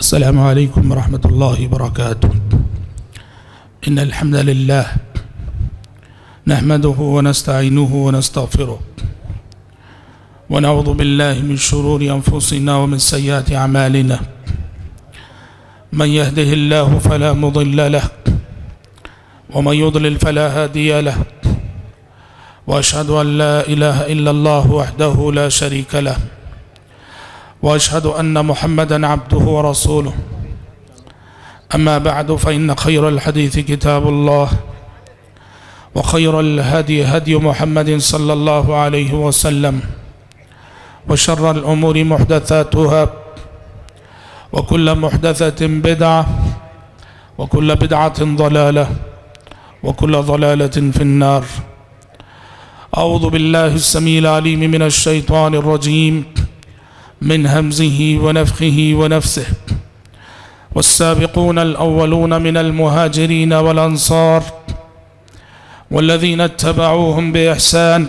السلام عليكم ورحمة الله وبركاته. إن الحمد لله نحمده ونستعينه ونستغفره ونعوذ بالله من شرور أنفسنا ومن سيئات أعمالنا. من يهده الله فلا مضل له ومن يضلل فلا هادي له، وأشهد أن لا إله إلا الله وحده لا شريك له، وأشهد أن محمدًا عبده ورسوله. أما بعد فإن خير الحديث كتاب الله، وخير الهدي هدي محمد صلى الله عليه وسلم، وشر الأمور محدثاتها، وكل محدثة بدعة، وكل بدعة ضلالة، وكل ضلالة في النار. أعوذ بالله السميع العليم من الشيطان الرجيم من همزه ونفخه ونفسه. والسابقون الأولون من المهاجرين والأنصار والذين اتبعوهم بإحسان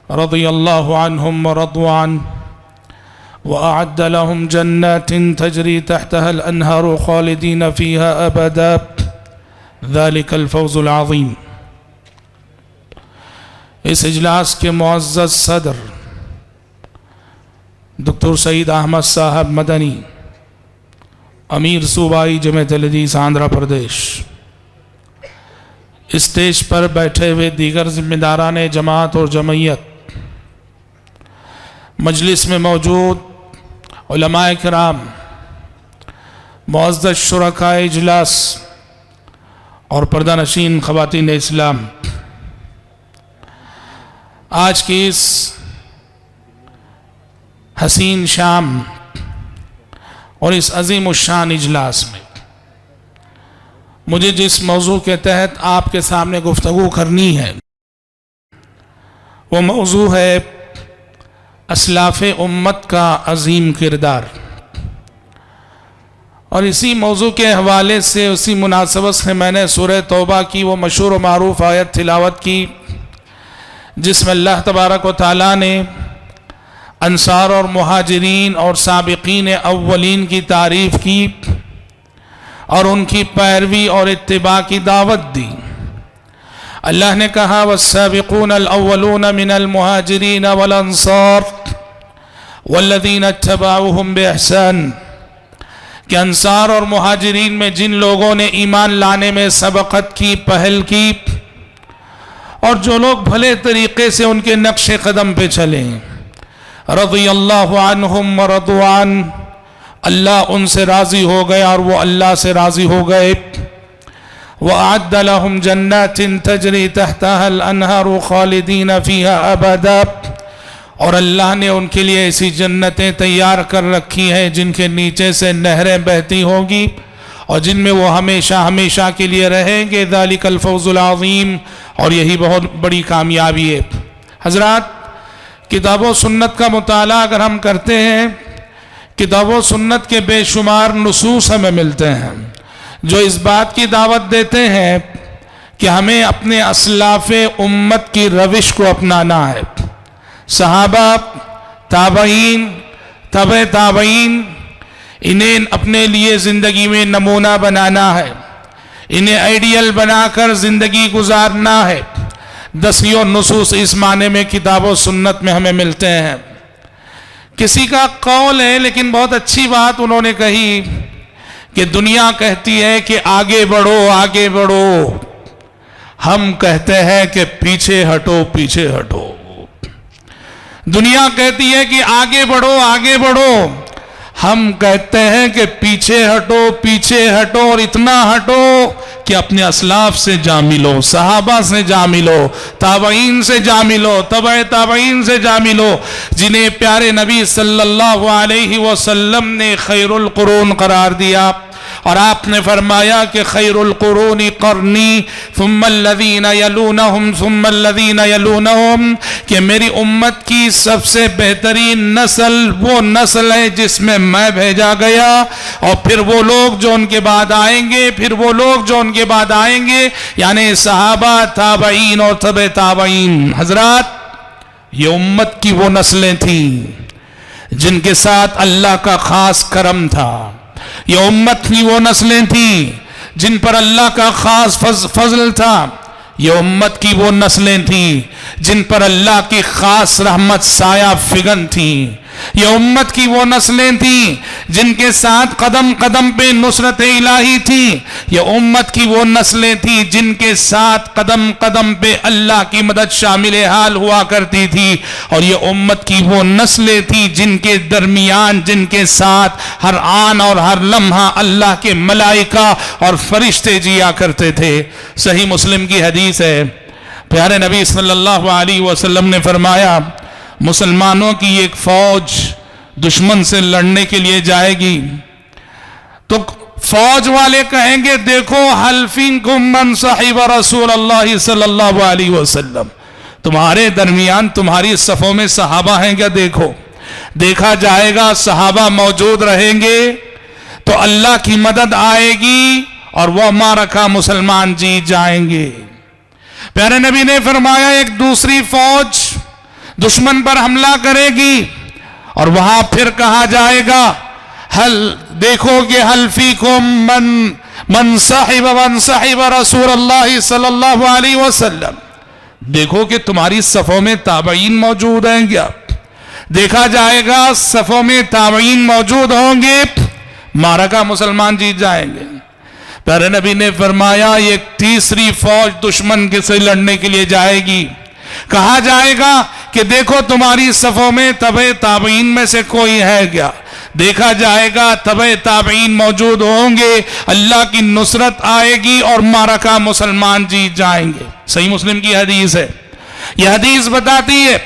رضي الله عنهم ورضوا عنه، وأعد لهم جنات تجري تحتها الأنهار خالدين فيها أبدا، ذلك الفوز العظيم. اس اجلاس کے معزز صدر دکتر سعید احمد صاحب مدنی، امیر صوبائی جماعت الحدیث آندھرا پردیش، اسٹیج پر بیٹھے ہوئے دیگر ذمہ داران جماعت اور جمعیت، مجلس میں موجود علماء کرام، معزز شرکاء اجلاس اور پردہ نشین خواتین اسلام، آج کی اس حسین شام اور اس عظیم الشان اجلاس میں مجھے جس موضوع کے تحت آپ کے سامنے گفتگو کرنی ہے وہ موضوع ہے اسلاف امت کا عظیم کردار، اور اسی موضوع کے حوالے سے اسی مناسبت سے میں نے سورہ توبہ کی وہ مشہور و معروف آیت تلاوت کی جس میں اللہ تبارک و تعالیٰ نے انصار اور مہاجرین اور سابقین اولین کی تعریف کی اور ان کی پیروی اور اتباع کی دعوت دی. اللہ نے کہا والسابقون الاولون من المہاجرین والانصار والذین اتبعوهم باحسان، کہ انصار اور مہاجرین میں جن لوگوں نے ایمان لانے میں سبقت کی، پہل کی، اور جو لوگ بھلے طریقے سے ان کے نقش قدم پہ چلیں، رضی اللہ عنہم ورضوا عنہ، اللہ ان سے راضی ہو گئے اور وہ اللہ سے راضی ہو گئے. وَأَعَدَّ لَهُمْ جَنَّاتٍ تَجْرِي تَحْتَهَا الْأَنْهَارُ خَالِدِينَ فِيهَا أَبَدًا، اور اللہ نے ان کے لیے ایسی جنتیں تیار کر رکھی ہیں جن کے نیچے سے نہریں بہتی ہوں گی اور جن میں وہ ہمیشہ ہمیشہ کے لیے رہیں گے. ذَلِكَ الْفَوْزُ الْعَظِيمُ، اور یہی بہت بڑی کامیابی ہے. حضرات، کتاب و سنت کا مطالعہ اگر ہم کرتے ہیں، کتاب و سنت کے بے شمار نصوص ہمیں ملتے ہیں جو اس بات کی دعوت دیتے ہیں کہ ہمیں اپنے اسلاف امت کی روش کو اپنانا ہے. صحابہ، تابعین، تبع تابعین، انہیں اپنے لیے زندگی میں نمونہ بنانا ہے، انہیں آئیڈیل بنا کر زندگی گزارنا ہے. دسیوں نصوص اس معنی میں کتاب و سنت میں ہمیں ملتے ہیں. کسی کا قول ہے لیکن بہت اچھی بات انہوں نے کہی کہ دنیا کہتی ہے کہ آگے بڑھو آگے بڑھو، ہم کہتے ہیں کہ پیچھے ہٹو پیچھے ہٹو. دنیا کہتی ہے کہ آگے بڑھو آگے بڑھو، ہم کہتے ہیں کہ پیچھے ہٹو پیچھے ہٹو، اور اتنا ہٹو کہ اپنے اسلاف سے جا ملو، صحابہ سے جا ملو، تابعین سے جا ملو، تبع تابعین سے جا ملو، جنہیں پیارے نبی صلی اللہ علیہ وسلم نے خیر القرون قرار دیا. اور آپ نے فرمایا کہ خیر القرون قرنی ثم الذین یلونہم ثم الذین یلونہم، کہ میری امت کی سب سے بہترین نسل وہ نسل ہے جس میں میں بھیجا گیا، اور پھر وہ لوگ جو ان کے بعد آئیں گے، پھر وہ لوگ جو ان کے بعد آئیں گے، یعنی صحابہ، تابعین اور تبع تابعین. حضرات، یہ امت کی وہ نسلیں تھیں جن کے ساتھ اللہ کا خاص کرم تھا. یہ امت کی وہ نسلیں تھیں جن پر اللہ کا خاص فضل تھا. یہ امت کی وہ نسلیں تھیں جن پر اللہ کی خاص رحمت سایہ فگن تھیں. یہ امت کی وہ نسلیں تھیں جن کے ساتھ قدم قدم پہ نصرت الہی تھی. یہ امت کی وہ نسلیں تھیں جن کے ساتھ قدم قدم پہ اللہ کی مدد شامل حال ہوا کرتی تھی. اور یہ امت کی وہ نسلیں تھیں جن کے درمیان، جن کے ساتھ ہر آن اور ہر لمحہ اللہ کے ملائکہ اور فرشتے جیا کرتے تھے. صحیح مسلم کی حدیث ہے، پیارے نبی صلی اللہ علیہ وسلم نے فرمایا مسلمانوں کی ایک فوج دشمن سے لڑنے کے لیے جائے گی تو فوج والے کہیں گے دیکھو حل فیکم من صحب رسول اللہ صلی اللہ علیہ وسلم، تمہارے درمیان تمہاری صفوں میں صحابہ ہیں کیا؟ دیکھو. دیکھا جائے گا صحابہ موجود رہیں گے تو اللہ کی مدد آئے گی اور وہ معرکہ مسلمان جیت جائیں گے. پیارے نبی نے فرمایا ایک دوسری فوج دشمن پر حملہ کرے گی اور وہاں پھر کہا جائے گا دیکھو کہ حل فیکم من صحب رسول اللہ صلی اللہ علیہ وسلم، دیکھو کہ تمہاری صفوں میں تابعین موجود ہیں کیا؟ دیکھا جائے گا صفوں میں تابعین موجود ہوں گے، معرکہ مسلمان جیت جائیں گے. پیارے نبی نے فرمایا ایک تیسری فوج دشمن کے سے لڑنے کے لیے جائے گی، کہا جائے گا کہ دیکھو تمہاری صفوں میں تبع تابعین میں سے کوئی ہے کیا؟ دیکھا جائے گا تبع تابعین موجود ہوں گے، اللہ کی نصرت آئے گی اور معرکہ مسلمان جیت جائیں گے. صحیح مسلم کی حدیث ہے. یہ حدیث بتاتی ہے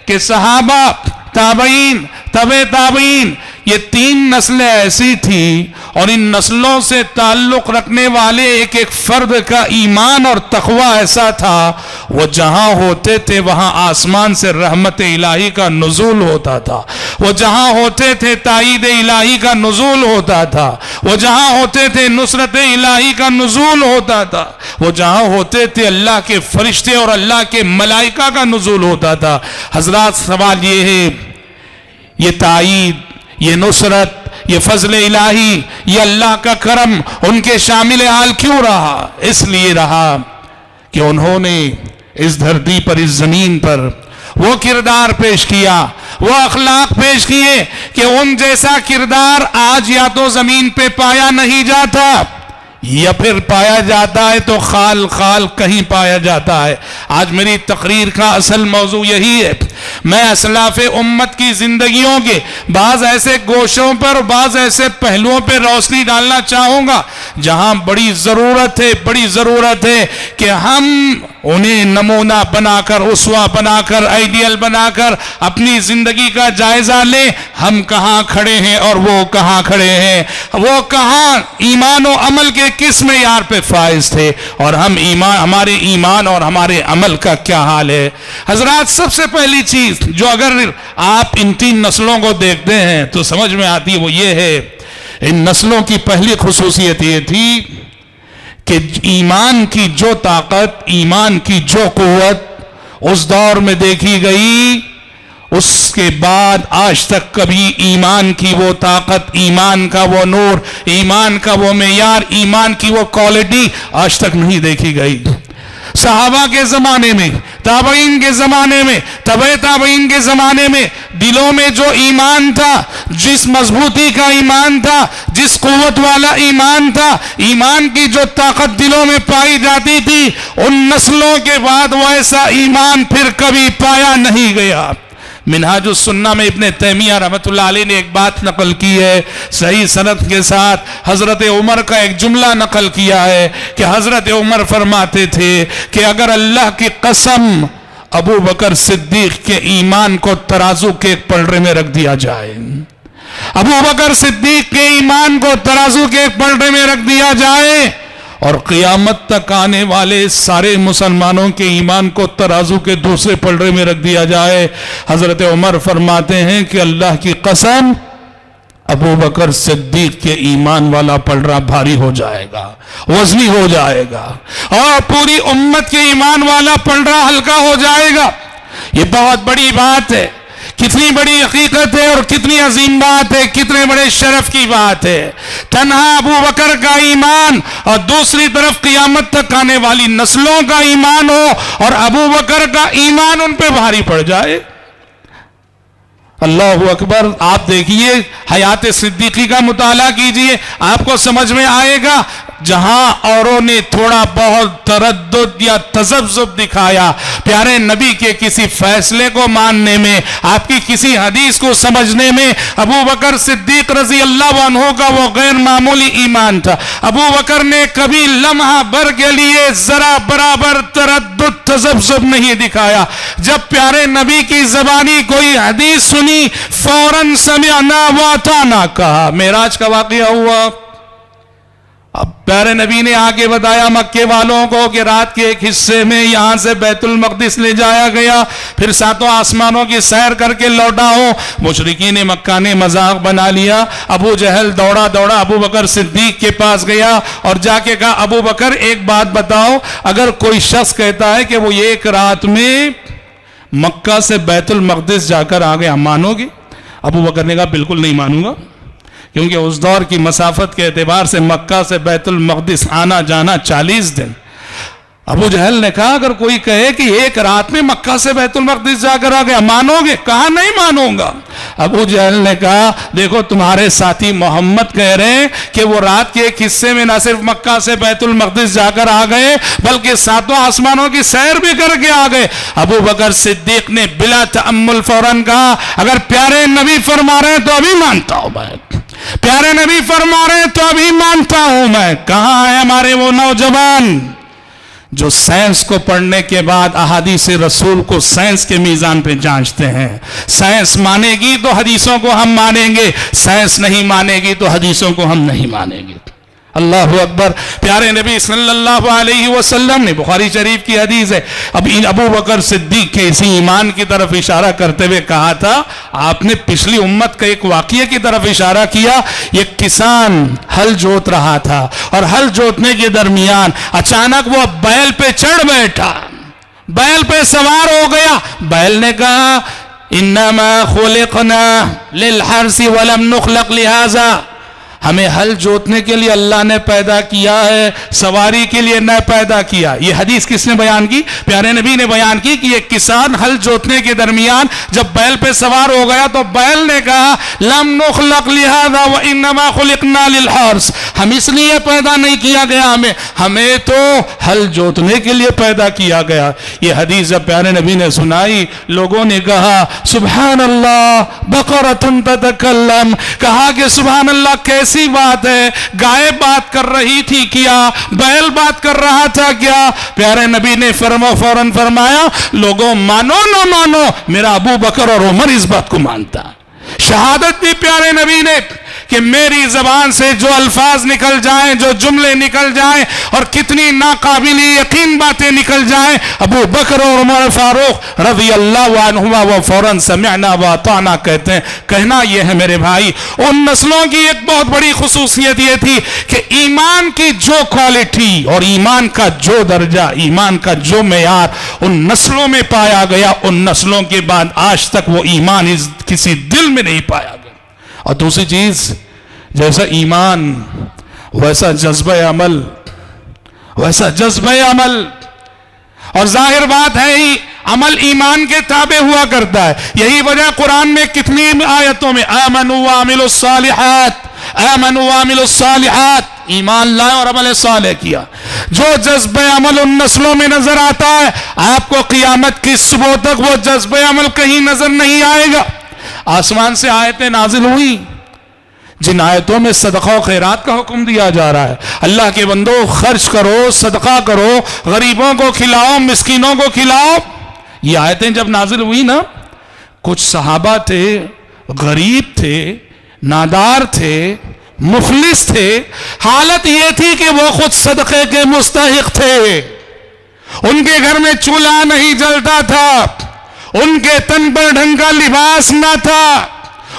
کہ صحابہ، تابعین، تبع تابعین، یہ تین نسلیں ایسی تھیں اور ان نسلوں سے تعلق رکھنے والے ایک ایک فرد کا ایمان اور تقوی ایسا تھا وہ جہاں ہوتے تھے وہاں آسمان سے رحمت الہی کا نزول ہوتا تھا. وہ جہاں ہوتے تھے تائید الہی کا نزول ہوتا تھا. وہ جہاں ہوتے تھے نصرت الہی کا نزول ہوتا تھا. وہ جہاں ہوتے تھے اللہ کے فرشتے اور اللہ کے ملائکہ کا نزول ہوتا تھا. حضرات سوال یہ ہے یہ تائید، یہ نصرت، یہ فضل الہی، یہ اللہ کا کرم ان کے شامل حال کیوں رہا؟ اس لیے رہا کہ انہوں نے اس دھرتی پر، اس زمین پر وہ کردار پیش کیا، وہ اخلاق پیش کیے کہ ان جیسا کردار آج یا تو زمین پہ پایا نہیں جاتا یا پھر پایا جاتا ہے تو خال خال کہیں پایا جاتا ہے. آج میری تقریر کا اصل موضوع یہی ہے. میں اسلاف امت کی زندگیوں کے بعض ایسے گوشوں پر، بعض ایسے پہلوؤں پہ روشنی ڈالنا چاہوں گا جہاں بڑی ضرورت ہے کہ ہم انہیں نمونہ بنا کر، اسوہ بنا کر، آئیڈیل بنا کر اپنی زندگی کا جائزہ لیں. ہم کہاں کھڑے ہیں اور وہ کہاں کھڑے ہیں، وہ کہاں ایمان و عمل کے کس معیار پہ فائز تھے اور ہمارے ایمان اور ہمارے عمل کا کیا حال ہے. حضرات سب سے پہلی چیز جو اگر آپ ان تین نسلوں کو دیکھتے ہیں تو سمجھ میں آتی ہے وہ یہ ہے، ان نسلوں کی پہلی خصوصیت یہ تھی کہ ایمان کی جو طاقت، ایمان کی جو قوت اس دور میں دیکھی گئی اس کے بعد آج تک کبھی ایمان کی وہ طاقت، ایمان کا وہ نور، ایمان کا وہ معیار، ایمان کی وہ کوالٹی آج تک نہیں دیکھی گئی. صحابہ کے زمانے میں، تابعین کے زمانے میں، تبع تابعین کے زمانے میں دلوں میں جو ایمان تھا، جس مضبوطی کا ایمان تھا، جس قوت والا ایمان تھا، ایمان کی جو طاقت دلوں میں پائی جاتی تھی، ان نسلوں کے بعد وہ ایسا ایمان پھر کبھی پایا نہیں گیا. منہاج السنہ میں ابن تیمیہ رحمۃ اللہ علیہ نے ایک بات نقل کی ہے صحیح سند کے ساتھ. حضرت عمر کا ایک جملہ نقل کیا ہے کہ حضرت عمر فرماتے تھے کہ اگر اللہ کی قسم ابو بکر صدیق کے ایمان کو ترازو کے ایک پلڑے میں رکھ دیا جائے، ابو بکر صدیق کے ایمان کو ترازو کے ایک پلڑے میں رکھ دیا جائے اور قیامت تک آنے والے سارے مسلمانوں کے ایمان کو ترازو کے دوسرے پلڑے میں رکھ دیا جائے، حضرت عمر فرماتے ہیں کہ اللہ کی قسم ابو بکر صدیق کے ایمان والا پلڑا بھاری ہو جائے گا، وزنی ہو جائے گا، اور پوری امت کے ایمان والا پلڑا ہلکا ہو جائے گا. یہ بہت بڑی بات ہے کتنی بڑی حقیقت ہے اور کتنی عظیم بات ہے، کتنے بڑے شرف کی بات ہے۔ تنہا ابو بکر کا ایمان اور دوسری طرف قیامت تک آنے والی نسلوں کا ایمان ہو اور ابو بکر کا ایمان ان پہ بھاری پڑ جائے۔ اللہ اکبر۔ آپ دیکھیے حیات صدیقی کا مطالعہ کیجئے، آپ کو سمجھ میں آئے گا۔ جہاں اوروں نے تھوڑا بہت تردد یا تذبذب دکھایا پیارے نبی کے کسی فیصلے کو ماننے میں، آپ کی کسی حدیث کو سمجھنے میں، ابو بکر صدیق رضی اللہ عنہ کا وہ غیر معمولی ایمان تھا۔ ابو بکر نے کبھی لمحہ بھر کے لیے ذرا برابر تردد تذبذب نہیں دکھایا۔ جب پیارے نبی کی زبانی کوئی حدیث سنی فوراً سمعنا واطعنا کہا۔ معراج کا واقعہ ہوا، اب پیارے نبی نے آگے بتایا مکے والوں کو کہ رات کے ایک حصے میں یہاں سے بیت المقدس لے جایا گیا، پھر ساتوں آسمانوں کی سیر کر کے لوٹا ہوں۔ مشرکین مکہ نے مذاق بنا لیا۔ ابو جہل دوڑا دوڑا ابو بکر صدیق کے پاس گیا اور جا کے کہا ابو بکر ایک بات بتاؤ، اگر کوئی شخص کہتا ہے کہ وہ ایک رات میں مکہ سے بیت المقدس جا کر آ گیا، مانو گے؟ ابو بکر نے کہا بالکل نہیں مانوں گا، کیونکہ اس دور کی مسافت کے اعتبار سے مکہ سے بیت المقدس آنا جانا 40 دن۔ ابو جہل نے کہا اگر کوئی کہے کہ ایک رات میں مکہ سے بیت المقدس جا کر آ گیا، مانو گے؟ کہا نہیں مانوں گا۔ ابو جہل نے کہا دیکھو تمہارے ساتھی محمد کہہ رہے ہیں کہ وہ رات کے ایک حصے میں نہ صرف مکہ سے بیت المقدس جا کر آ گئے بلکہ ساتوں آسمانوں کی سیر بھی کر کے آ گئے۔ ابو بکر صدیق نے بلا تأمل فوراً کہا اگر پیارے نبی فرما رہے ہیں تو ابھی مانتا ہوں میں، پیارے نبی فرما رہے ہیں تو ابھی مانتا ہوں میں۔ کہاں ہیں ہمارے وہ نوجوان جو سائنس کو پڑھنے کے بعد احادیث رسول کو سائنس کے میزان پہ جانچتے ہیں؟ سائنس مانے گی تو حدیثوں کو ہم مانیں گے، سائنس نہیں مانے گی تو حدیثوں کو ہم نہیں مانیں گے۔ اللہ اکبر۔ پیارے نبی صلی اللہ علیہ وسلم نے، بخاری شریف کی حدیث ہے، اب ابو بکر صدیق کے اسی ایمان کی طرف اشارہ کرتے ہوئے کہا تھا، آپ نے پچھلی امت کا ایک واقعے کی طرف اشارہ کیا۔ ایک کسان ہل جوت رہا تھا اور ہل جوتنے کے درمیان اچانک وہ بیل پہ چڑھ بیٹھا، بیل پہ سوار ہو گیا۔ بیل نے کہا انما خلقنا للحرث ولم نخلق لہذا، ہمیں ہل جوتنے کے لیے اللہ نے پیدا کیا ہے، سواری کے لیے نہ پیدا کیا۔ یہ حدیث کس نے بیان کی؟ پیارے نبی نے بیان کی کہ ایک کسان ہل جوتنے کے درمیان جب بیل پہ سوار ہو گیا تو بیل نے کہا لم نخلق لہذا وانما خلقنا للحرث، ہم اس لیے پیدا نہیں کیا گیا، ہمیں تو ہل جوتنے کے لیے پیدا کیا گیا۔ یہ حدیث جب پیارے نبی نے سنائی لوگوں نے کہا سبحان اللہ بقرۃ تتکلم، کہا کہ سبحان اللہ کیسی بات ہے، گائے بات کر رہی تھی کیا، بیل بات کر رہا تھا کیا؟ پیارے نبی نے فوراً فرمایا لوگوں مانو نہ مانو میرا ابو بکر اور عمر اس بات کو مانتا۔ شہادت دی پیارے نبی نے کہ میری زبان سے جو الفاظ نکل جائیں، جو جملے نکل جائیں اور کتنی ناقابل یقین باتیں نکل جائیں، ابو بکر اور عمر فاروق رضی اللہ عنہما وہ فوراً سمعنا واطعنا کہتے ہیں۔ کہنا یہ ہے میرے بھائی، ان نسلوں کی ایک بہت بڑی خصوصیت یہ تھی کہ ایمان کی جو کوالٹی اور ایمان کا جو درجہ، ایمان کا جو معیار ان نسلوں میں پایا گیا، ان نسلوں کے بعد آج تک وہ ایمان کسی دل میں نہیں پایا گیا۔ اور دوسری چیز، جیسا ایمان ویسا جذبہ عمل، ویسا جذبہ عمل، اور ظاہر بات ہے ہی عمل ایمان کے تابع ہوا کرتا ہے۔ یہی وجہ قرآن میں کتنی آیتوں میں آمنوا وعملوا الصالحات، آمنوا وعملوا الصالحات، ایمان لائے اور عمل صالح کیا۔ جو جذبہ عمل ان نسلوں میں نظر آتا ہے آپ کو قیامت کی صبح تک وہ جذبہ عمل کہیں نظر نہیں آئے گا۔ آسمان سے آیتیں نازل ہوئی جن آیتوں میں صدقہ و خیرات کا حکم دیا جا رہا ہے، اللہ کے بندو خرچ کرو، صدقہ کرو، غریبوں کو کھلاؤ، مسکینوں کو کھلاؤ۔ یہ آیتیں جب نازل ہوئی نا، کچھ صحابہ تھے، غریب تھے، نادار تھے، مفلس تھے، حالت یہ تھی کہ وہ خود صدقے کے مستحق تھے، ان کے گھر میں چولہا نہیں جلتا تھا، ان کے تن پر ڈھنگ کا لباس نہ تھا،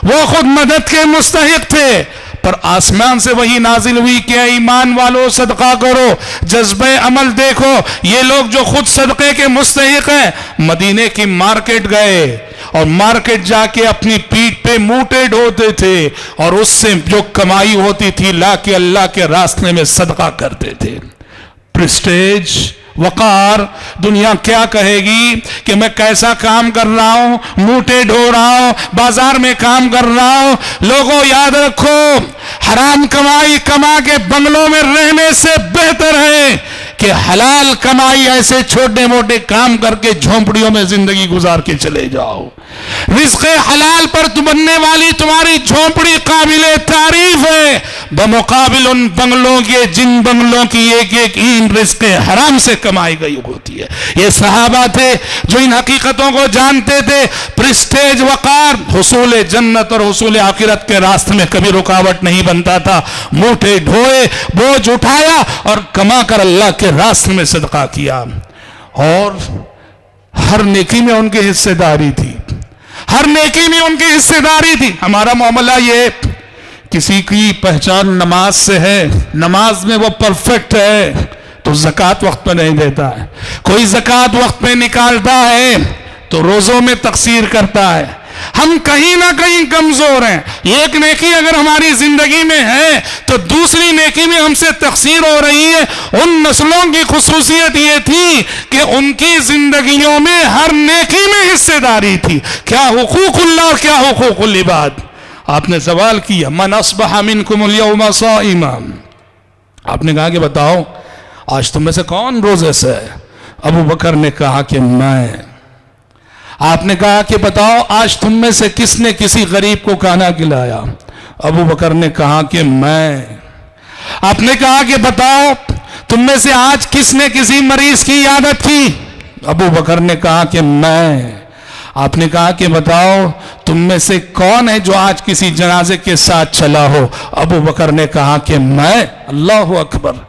وہ خود مدد کے مستحق تھے، پر آسمان سے وہی نازل ہوئی کہ ایمان والو صدقہ کرو۔ جذبہ عمل دیکھو، یہ لوگ جو خود صدقے کے مستحق ہیں مدینے کی مارکیٹ گئے اور مارکیٹ جا کے اپنی پیٹھ پہ موٹے ڈھوتے تھے اور اس سے جو کمائی ہوتی تھی لا کے اللہ کے راستے میں صدقہ کرتے تھے. پریسٹیج، وقار. دنیا کیا کہے گی کہ میں کیسا کام کر رہا ہوں، موٹے ڈھو رہا ہوں، بازار میں کام کر رہا ہوں. لوگوں یاد رکھو، حرام کمائی کما کے بنگلوں میں رہنے سے بہتر ہے کہ حلال کمائی ایسے چھوٹے موٹے کام کر کے جھونپڑیوں میں زندگی گزار کے چلے جاؤ. رزق حلال پر بننے والی تمہاری جھونپڑی قابل تعریف ہے بمقابل ان بنگلوں کے جن بنگلوں کی ایک ایک اینٹ رزق حرام سے کمائی گئی ہوتی ہے. یہ صحابہ تھے جو ان حقیقتوں کو جانتے تھے. پریسٹیج، وقار حصول جنت اور حصول آخرت کے راستے میں کبھی رکاوٹ نہیں بنتا تھا. موٹے ڈھوئے، بوجھ اٹھایا اور کما کر اللہ کے راستے میں صدقہ کیا. اور ہر نیکی میں ان کی حصے داری تھی، ہر نیکی میں ان کی حصے داری تھی. ہمارا معاملہ یہ، کسی کی پہچان نماز سے ہے، نماز میں وہ پرفیکٹ ہے تو زکوٰۃ وقت پہ نہیں دیتا ہے. کوئی زکوٰۃ وقت پہ نکالتا ہے تو روزوں میں تقصیر کرتا ہے. ہم کہیں نہ کہیں کمزور ہیں. ایک نیکی اگر ہماری زندگی میں ہے تو دوسری نیکی میں ہم سے تقصیر ہو رہی ہے. ان نسلوں کی خصوصیت یہ تھی کہ ان کی زندگیوں میں ہر نیکی میں حصے داری تھی. کیا حقوق اللہ اور کیا حقوق العباد. آپ نے سوال کیا من اصبح منکم اليوم صائما، آپ نے کہا کہ بتاؤ آج تم میں سے کون روزے سے ہے؟ ابو بکر نے کہا کہ میں. آپ نے کہا کہ بتاؤ آج تم میں سے کس نے کسی غریب کو کھانا کھلایا؟ ابو بکر نے کہا کہ میں. آپ نے کہا کہ بتاؤ تم میں سے آج کس نے کسی مریض کی عیادت کی؟ ابو بکر نے کہا کہ میں. آپ نے کہا کہ بتاؤ تم میں سے کون ہے جو آج کسی جنازے کے ساتھ چلا ہو؟ ابو بکر نے کہا کہ میں. اللہ اکبر.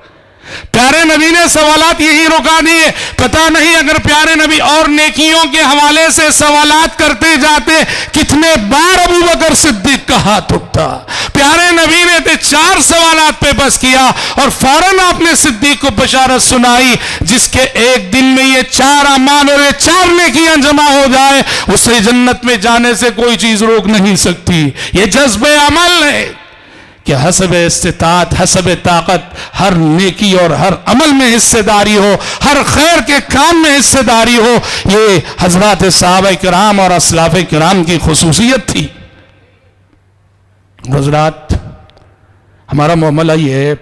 پیارے نبی نے سوالات یہی رکا دیے. پتہ نہیں اگر پیارے نبی اور نیکیوں کے حوالے سے سوالات کرتے جاتے کتنے بار ابو بکر صدیق کا ہاتھ اٹھتا. پیارے نبی نے 4 سوالات پہ بس کیا اور فوراً آپ نے صدیق کو بشارت سنائی جس کے ایک دن میں یہ 4 اعمال اور یہ 4 نیکیاں جمع ہو جائے اسے جنت میں جانے سے کوئی چیز روک نہیں سکتی. یہ جذب عمل ہے کہ حسب استطاعت، حسب طاقت ہر نیکی اور ہر عمل میں حصے داری ہو، ہر خیر کے کام میں حصے داری ہو. یہ حضرات صحابہ کرام اور اسلاف کرام کی خصوصیت تھی. حضرات ہمارا معاملہ یہ ہے،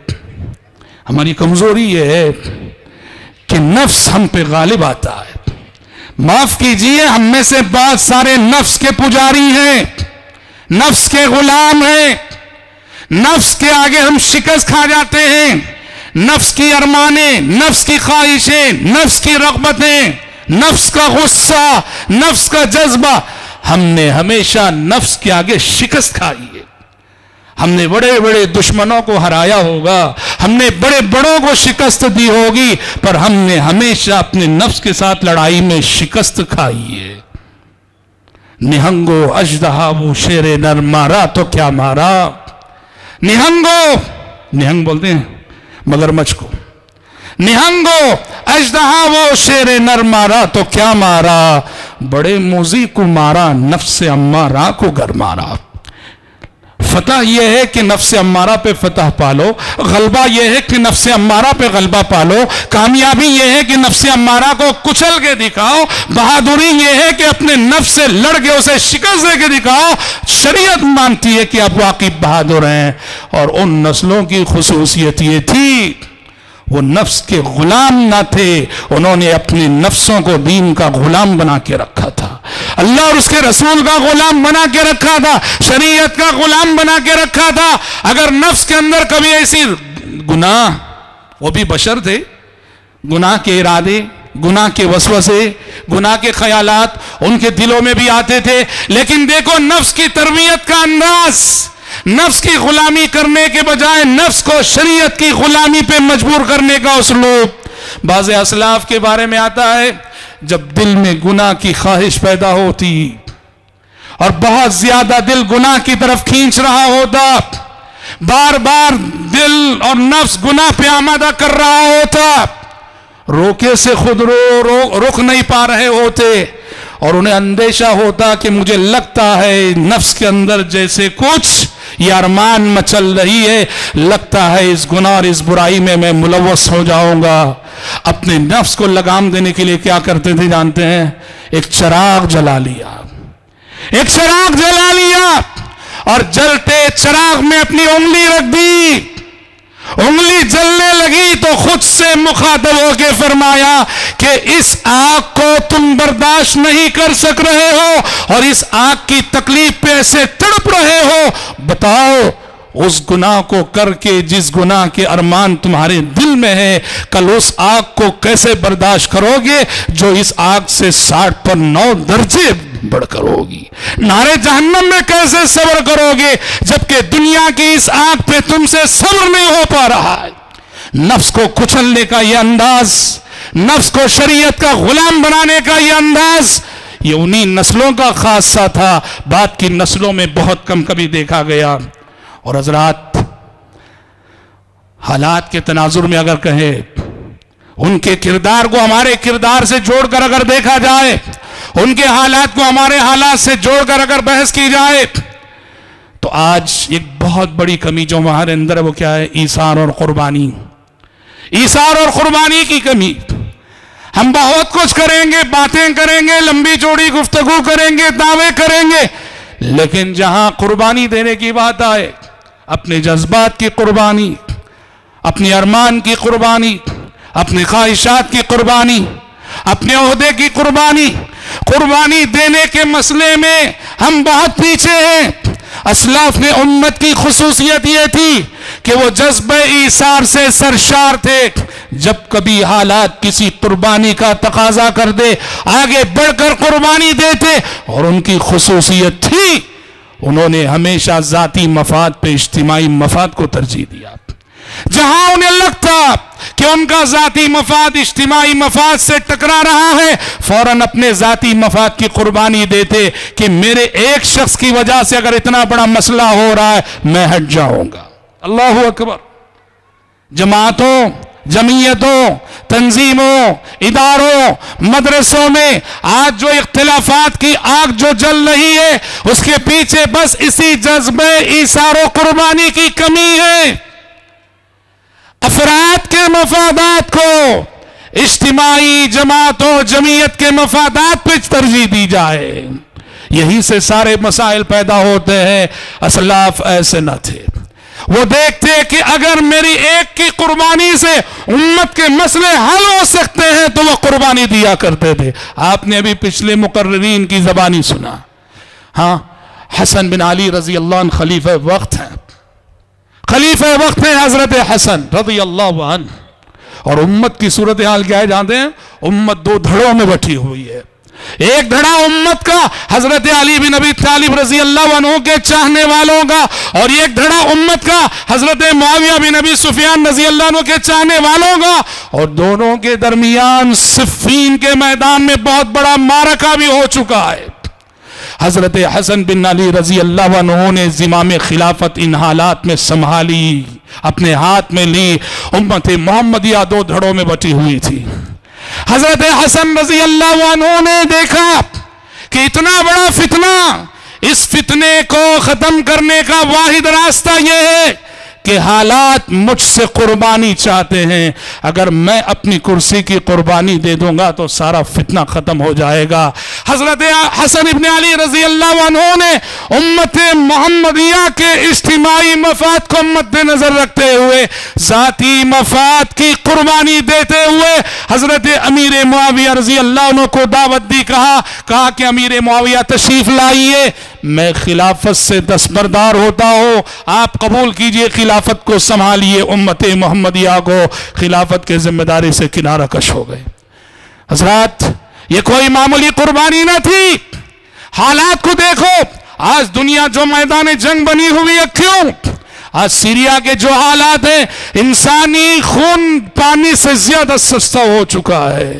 ہماری کمزوری یہ ہے کہ نفس ہم پہ غالب آتا ہے. معاف کیجئے ہم میں سے بہت سارے نفس کے پجاری ہیں، نفس کے غلام ہیں. نفس کے آگے ہم شکست کھا جاتے ہیں. نفس کی ارمانیں، نفس کی خواہشیں، نفس کی رغبتیں، نفس کا غصہ، نفس کا جذبہ، ہم نے ہمیشہ نفس کے آگے شکست کھائی ہے. ہم نے بڑے بڑے دشمنوں کو ہرایا ہوگا، ہم نے بڑے بڑوں کو شکست دی ہوگی، پر ہم نے ہمیشہ اپنے نفس کے ساتھ لڑائی میں شکست کھائی ہے. نہنگو اژدہا وہ شیر نر مارا تو کیا مارا. نہنگ بولتے ہیں مگرمچھ کو. نہنگو اژدہا وہ شیر نر مارا تو کیا مارا، بڑے موذی کو مارا نفس امارہ کو گر مارا. فتح یہ ہے کہ نفس امارہ پہ فتح پالو، غلبہ یہ ہے کہ نفس امارہ پہ غلبہ پالو، کامیابی یہ ہے کہ نفس امارہ کو کچل کے دکھاؤ، بہادری یہ ہے کہ اپنے نفس سے لڑ کے اسے شکست دے کے دکھاؤ. شریعت مانتی ہے کہ آپ واقعی بہادر ہیں. اور ان نسلوں کی خصوصیت یہ تھی وہ نفس کے غلام نہ تھے، انہوں نے اپنے نفسوں کو دین کا غلام بنا کے رکھا تھا، اللہ اور اس کے رسول کا غلام بنا کے رکھا تھا، شریعت کا غلام بنا کے رکھا تھا. اگر نفس کے اندر کبھی ایسی گناہ، وہ بھی بشر تھے، گناہ کے ارادے، گناہ کے وسوسے، گناہ کے خیالات ان کے دلوں میں بھی آتے تھے، لیکن دیکھو نفس کی تربیت کا انداز، نفس کی غلامی کرنے کے بجائے نفس کو شریعت کی غلامی پہ مجبور کرنے کا اسلوب. بعض اسلاف کے بارے میں آتا ہے جب دل میں گناہ کی خواہش پیدا ہوتی اور بہت زیادہ دل گناہ کی طرف کھینچ رہا ہوتا، بار بار دل اور نفس گناہ پہ آمادہ کر رہا ہوتا، روکے سے خود رک نہیں پا رہے ہوتے، اور انہیں اندیشہ ہوتا کہ مجھے لگتا ہے نفس کے اندر جیسے کچھ یہ ارمان مچل رہی ہے، لگتا ہے اس گناہ اور اس برائی میں ملوث ہو جاؤں گا۔ اپنے نفس کو لگام دینے کے لیے کیا کرتے تھے جانتے ہیں؟ ایک چراغ جلا لیا، ایک چراغ جلا لیا اور جلتے چراغ میں اپنی انگلی رکھ دی، انگلی جلنے لگی تو خود سے مخاطب ہو کے فرمایا کہ اس آگ کو تم برداشت نہیں کر سک رہے ہو اور اس آگ کی تکلیف پہ ایسے تڑپ رہے ہو، بتاؤ اس گناہ کو کر کے جس گناہ کے ارمان تمہارے دل میں ہے، کل اس آگ کو کیسے برداشت کرو گے جو اس آگ سے 60 پر 9 درجے بڑھ کر ہوگی؟ نارے جہنم میں کیسے صبر کرو گے جبکہ دنیا کی اس آگ پہ تم سے صبر نہیں ہو پا رہا ہے؟ نفس کو کچلنے کا یہ انداز، نفس کو شریعت کا غلام بنانے کا یہ انداز، یہ انہی نسلوں کا خاصہ تھا، بعد کی نسلوں میں بہت کم کبھی دیکھا گیا۔ اور حضرات حالات کے تناظر میں اگر کہیں، ان کے کردار کو ہمارے کردار سے جوڑ کر اگر دیکھا جائے، ان کے حالات کو ہمارے حالات سے جوڑ کر اگر بحث کی جائے، تو آج ایک بہت بڑی کمی جو ہمارے اندر ہے وہ کیا ہے؟ ایثار اور قربانی، ایثار اور قربانی کی کمی۔ ہم بہت کچھ کریں گے، باتیں کریں گے، لمبی چوڑی گفتگو کریں گے، دعوے کریں گے، لیکن جہاں قربانی دینے کی بات آئے، اپنے جذبات کی قربانی، اپنی ارمان کی قربانی، اپنی خواہشات کی قربانی، اپنے عہدے کی قربانی، قربانی دینے کے مسئلے میں ہم بہت پیچھے ہیں۔ اسلاف میں امت کی خصوصیت یہ تھی کہ وہ جذبہ ایثار سے سرشار تھے، جب کبھی حالات کسی قربانی کا تقاضا کر دے آگے بڑھ کر قربانی دیتے، اور ان کی خصوصیت تھی انہوں نے ہمیشہ ذاتی مفاد پہ اجتماعی مفاد کو ترجیح دیا۔ جہاں انہیں لگتا کہ ان کا ذاتی مفاد اجتماعی مفاد سے ٹکرا رہا ہے، فوراً اپنے ذاتی مفاد کی قربانی دیتے کہ میرے ایک شخص کی وجہ سے اگر اتنا بڑا مسئلہ ہو رہا ہے میں ہٹ جاؤں گا۔ اللہ اکبر۔ جماعتوں، جمعیتوں، تنظیموں، اداروں، مدرسوں میں آج جو اختلافات کی آگ جو جل رہی ہے، اس کے پیچھے بس اسی جذبہ ایثار و قربانی کی کمی ہے۔ افراد کے مفادات کو اجتماعی جماعتوں جمعیت کے مفادات پہ ترجیح دی جائے، یہی سے سارے مسائل پیدا ہوتے ہیں۔ اسلاف ایسے نہ تھے، وہ دیکھتے کہ اگر میری ایک کی قربانی سے امت کے مسئلے حل ہو سکتے ہیں تو وہ قربانی دیا کرتے تھے۔ آپ نے ابھی پچھلے مقررین کی زبانی سنا، ہاں، حسن بن علی رضی اللہ عنہ خلیفہ وقت ہیں، خلیفہ وقت ہیں حضرت حسن رضی اللہ عنہ، اور امت کی صورتحال کیا ہے جانتے ہیں؟ امت دو دھڑوں میں بٹھی ہوئی ہے۔ ایک دھڑا امت کا حضرت علی بن ابی طالب رضی اللہ عنہ کے چاہنے والوں کا، اور ایک دھڑا امت کا حضرت معاویہ بن ابی سفیان رضی اللہ عنہ کے چاہنے والوں کا، اور دونوں کے درمیان صفین کے میدان میں بہت بڑا معرکہ بھی ہو چکا ہے۔ حضرت حسن بن علی رضی اللہ عنہ نے زمام خلافت ان حالات میں سنبھالی، اپنے ہاتھ میں لی۔ امت محمدیہ دو دھڑوں میں بٹی ہوئی تھی۔ حضرت حسن رضی اللہ عنہ نے دیکھا کہ اتنا بڑا فتنہ، اس فتنے کو ختم کرنے کا واحد راستہ یہ ہے کہ حالات مجھ سے قربانی چاہتے ہیں، اگر میں اپنی کرسی کی قربانی دے دوں گا تو سارا فتنہ ختم ہو جائے گا۔ حضرت حسن ابن علی رضی اللہ عنہ نے امت محمدیہ کے اجتماعی مفاد کو مد نظر رکھتے ہوئے، ذاتی مفاد کی قربانی دیتے ہوئے حضرت امیر معاویہ رضی اللہ عنہ کو دعوت دی، کہا کہ امیر معاویہ تشریف لائیے، میں خلافت سے دستبردار ہوتا ہوں، آپ قبول کیجئے خلافت کو، سنبھالیے امت محمدیہ کو۔ خلافت کے ذمہ داری سے کنارہ کش ہو گئے۔ حضرات، یہ کوئی معمولی قربانی نہ تھی۔ حالات کو دیکھو، آج دنیا جو میدان جنگ بنی ہوئی ہے، کیوں؟ آج سیریا کے جو حالات ہیں، انسانی خون پانی سے زیادہ سستا ہو چکا ہے۔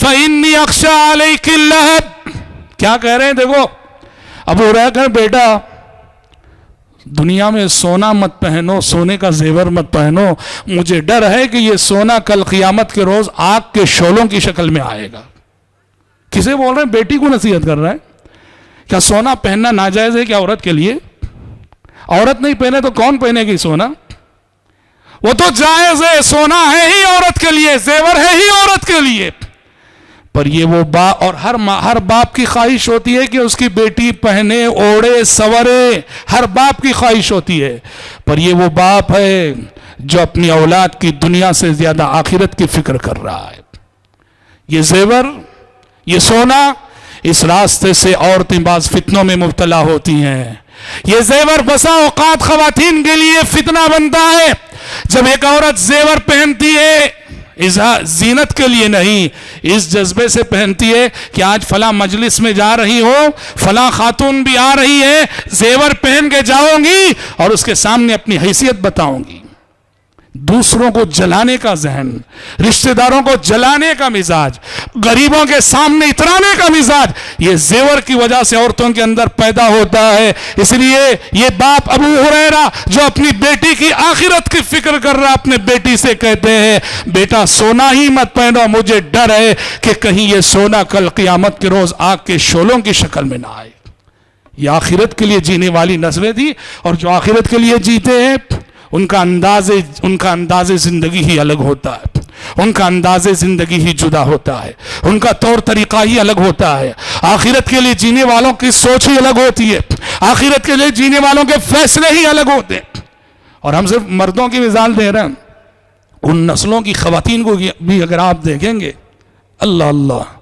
فإني أخشى عليك اللهب. کیا کہہ رہے ہیں؟ دیکھو ابو ہریرہ کہ بیٹا دنیا میں سونا مت پہنو، سونے کا زیور مت پہنو، مجھے ڈر ہے کہ یہ سونا کل قیامت کے روز آگ کے شعلوں کی شکل میں آئے گا. کسے بول رہے ہیں؟ بیٹی کو نصیحت کر رہا ہے. کیا سونا پہننا ناجائز ہے کیا عورت کے لیے؟ عورت نہیں پہنے تو کون پہنے گی سونا؟ وہ تو جائز ہے، سونا ہے ہی عورت کے لیے، زیور ہے ہی عورت کے لیے. پر یہ وہ باپ اور ہر باپ کی خواہش ہوتی ہے کہ اس کی بیٹی پہنے، اوڑے، سورے، ہر باپ کی خواہش ہوتی ہے. پر یہ وہ باپ ہے جو اپنی اولاد کی دنیا سے زیادہ آخرت کی فکر کر رہا ہے. یہ زیور، یہ سونا، اس راستے سے عورتیں بعض فتنوں میں مبتلا ہوتی ہیں. یہ زیور بسا اوقات خواتین کے لیے فتنہ بنتا ہے. جب ایک عورت زیور پہنتی ہے زینت کے لیے نہیں، اس جذبے سے پہنتی ہے کہ آج فلاں مجلس میں جا رہی ہو، فلاں خاتون بھی آ رہی ہے، زیور پہن کے جاؤں گی اور اس کے سامنے اپنی حیثیت بتاؤں گی. دوسروں کو جلانے کا ذہن، رشتہ داروں کو جلانے کا مزاج، غریبوں کے سامنے اترانے کا مزاج، یہ زیور کی وجہ سے عورتوں کے اندر پیدا ہوتا ہے. اس لیے یہ باپ ابو ہریرہ جو اپنی بیٹی کی آخرت کی فکر کر رہا اپنے بیٹی سے کہتے ہیں بیٹا سونا ہی مت پہنو، مجھے ڈر ہے کہ کہیں یہ سونا کل قیامت کے روز آگ کے شعلوں کی شکل میں نہ آئے. یہ آخرت کے لیے جینے والی نسلیں تھی، اور جو آخرت کے لیے جیتے ہیں ان کا انداز زندگی ہی الگ ہوتا ہے، ان کا انداز زندگی ہی جدا ہوتا ہے، ان کا طور طریقہ ہی الگ ہوتا ہے. آخرت کے لیے جینے والوں کی سوچ ہی الگ ہوتی ہے، آخرت کے لیے جینے والوں کے فیصلے ہی الگ ہوتے ہیں. اور ہم صرف مردوں کی مثال دے رہے ہیں، ان نسلوں کی خواتین کو بھی اگر آپ دیکھیں گے، اللہ اللہ،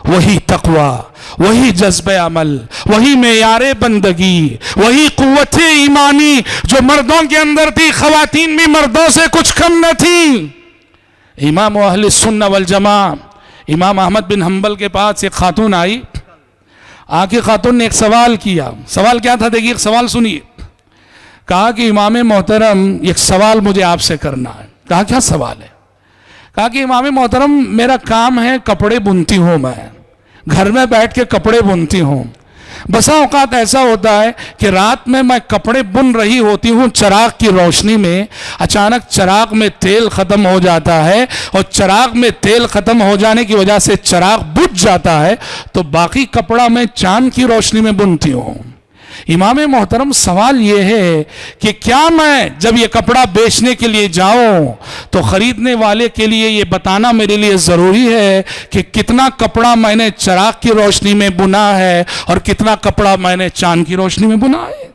وہی تقوی، وہی جذب عمل، وہی معیار بندگی، وہی قوت ایمانی جو مردوں کے اندر تھی، خواتین بھی مردوں سے کچھ کم نہ تھی. امام اہل السنہ والجماعہ امام احمد بن حنبل کے پاس ایک خاتون آئی. آ کے خاتون نے ایک سوال کیا. سوال کیا تھا؟ دیکھیے ایک سوال سنیے. کہا کہ امام محترم ایک سوال مجھے آپ سے کرنا ہے. کہا کیا سوال ہے؟ کہا کہ امام محترم میرا کام ہے کپڑے بنتی ہوں، میں گھر میں بیٹھ کے کپڑے بنتی ہوں. بسا اوقات ایسا ہوتا ہے کہ رات میں کپڑے بن رہی ہوتی ہوں چراغ کی روشنی میں، اچانک چراغ میں تیل ختم ہو جاتا ہے، اور چراغ میں تیل ختم ہو جانے کی وجہ سے چراغ بجھ جاتا ہے، تو باقی کپڑا میں چاند کی روشنی میں بنتی ہوں. امام محترم سوال یہ ہے کہ کیا میں جب یہ کپڑا بیچنے کے لیے جاؤں تو خریدنے والے کے لیے یہ بتانا میرے لیے ضروری ہے کہ کتنا کپڑا میں نے چراغ کی روشنی میں بنا ہے اور کتنا کپڑا میں نے چاند کی روشنی میں بنا ہے؟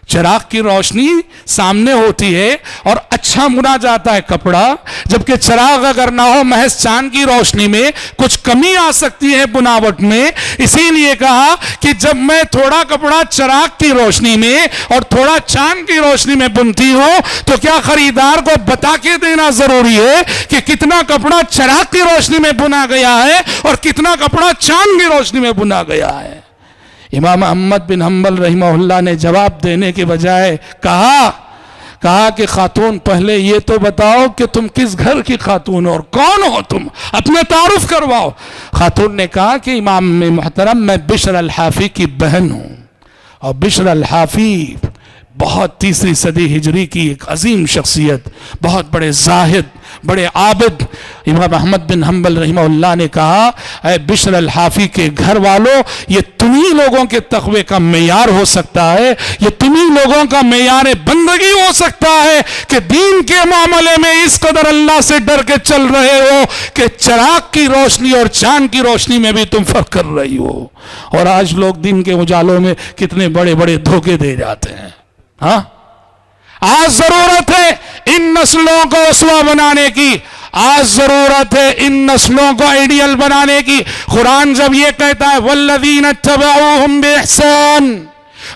چراغ کی روشنی سامنے ہوتی ہے اور اچھا بنا جاتا ہے کپڑا، جبکہ چراغ اگر نہ ہو محض چاند کی روشنی میں کچھ کمی آ سکتی ہے بناوٹ میں. اسی لیے کہا کہ جب میں تھوڑا کپڑا چراغ کی روشنی میں اور تھوڑا چاند کی روشنی میں بنتی ہوں تو کیا خریدار کو بتا کے دینا ضروری ہے کہ کتنا کپڑا چراغ کی روشنی میں بنا گیا ہے اور کتنا کپڑا چاند کی روشنی میں بنا گیا ہے. امام احمد بن حنبل رحمہ اللہ نے جواب دینے کے بجائے کہا کہ خاتون پہلے یہ تو بتاؤ کہ تم کس گھر کی خاتون ہو اور کون ہو تم، اپنے تعارف کرواؤ. خاتون نے کہا کہ امام محترم میں بشر الحافی کی بہن ہوں، اور بشر الحافی بہت 3 صدی ہجری کی ایک عظیم شخصیت، بہت بڑے زاہد، بڑے عابد. امام احمد بن حنبل رحمہ اللہ نے کہا اے بشر الحافی کے گھر والوں، یہ تمہیں لوگوں کے تقوی کا معیار ہو سکتا ہے، یہ تمہیں لوگوں کا معیار بندگی ہو سکتا ہے کہ دین کے معاملے میں اس قدر اللہ سے ڈر کے چل رہے ہو کہ چراغ کی روشنی اور چاند کی روشنی میں بھی تم فرق کر رہی ہو. اور آج لوگ دن کے اجالوں میں کتنے بڑے بڑے دھوکے دے جاتے ہیں. ہاں آج ضرورت ہے ان نسلوں کو اسوہ بنانے کی، آج ضرورت ہے ان نسلوں کو آئیڈیل بنانے کی. قرآن جب یہ کہتا ہے والذین اتبعوہم بإحسان،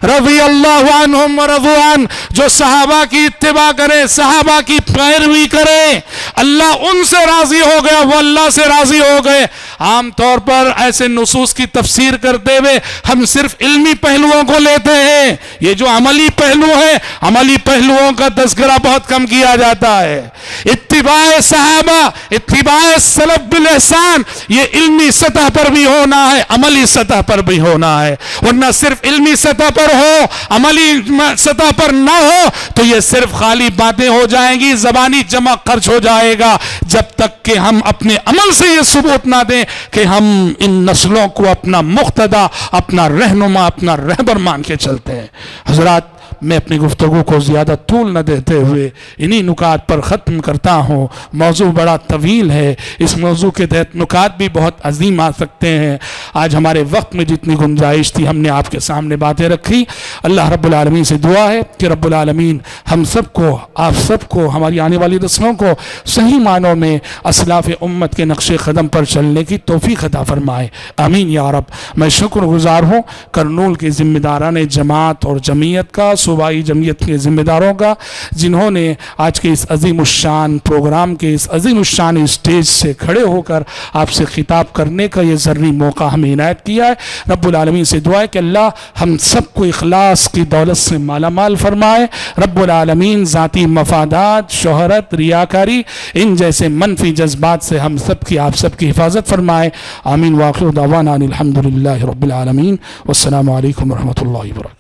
رضی اللہ عنہم ورضوا عنہ، جو صحابہ کی اتباع کرے، صحابہ کی پیروی کرے، اللہ ان سے راضی ہو گیا، وہ اللہ سے راضی ہو گئے۔ عام طور پر ایسے نصوص کی تفسیر کرتے ہوئے ہم صرف علمی پہلوؤں کو لیتے ہیں، یہ جو عملی پہلو ہے، عملی پہلوؤں کا تذکرہ بہت کم کیا جاتا ہے۔ اتباع صحابہ، اتباع سلف بالاحسان، یہ علمی سطح پر بھی ہونا ہے، عملی سطح پر بھی ہونا ہے، ورنہ صرف علمی سطح پر ہو، عملی سطح پر نہ ہو تو یہ صرف خالی باتیں ہو جائیں گی، زبانی جمع خرچ ہو جائے گا، جب تک کہ ہم اپنے عمل سے یہ ثبوت نہ دیں کہ ہم ان نسلوں کو اپنا مقتدی، اپنا رہنما، اپنا رہبر مان کے چلتے ہیں۔ حضرات، میں اپنی گفتگو کو زیادہ طول نہ دیتے ہوئے انہی نکات پر ختم کرتا ہوں۔ موضوع بڑا طویل ہے، اس موضوع کے تحت نکات بھی بہت عظیم آ سکتے ہیں۔ آج ہمارے وقت میں جتنی گنجائش تھی ہم نے آپ کے سامنے باتیں رکھی۔ اللہ رب العالمین سے دعا ہے کہ رب العالمین ہم سب کو، آپ سب کو، ہماری آنے والی نسلوں کو صحیح معنوں میں اسلاف امت کے نقش قدم پر چلنے کی توفیق عطا فرمائے، آمین یا رب۔ میں شکر گزار ہوں کرنول کے ذمہ داران جماعت اور جمعیت کا، صوبائی جمعیت کے ذمہ داروں کا، جنہوں نے آج کے اس عظیم الشان پروگرام کے اس عظیم الشان اسٹیج سے کھڑے ہو کر آپ سے خطاب کرنے کا یہ ذرّی موقع ہمیں عنایت کیا ہے۔ رب العالمین سے دعا ہے کہ اللہ ہم سب کو اخلاص کی دولت سے مالا مال فرمائے۔ رب العالمین ذاتی مفادات، شہرت، ریاکاری، ان جیسے منفی جذبات سے ہم سب کی، آپ سب کی حفاظت فرمائے، آمین۔ وآخر دعوانا الحمدللہ رب العالمین، والسلام علیکم ورحمۃ اللہ وبرکاتہ۔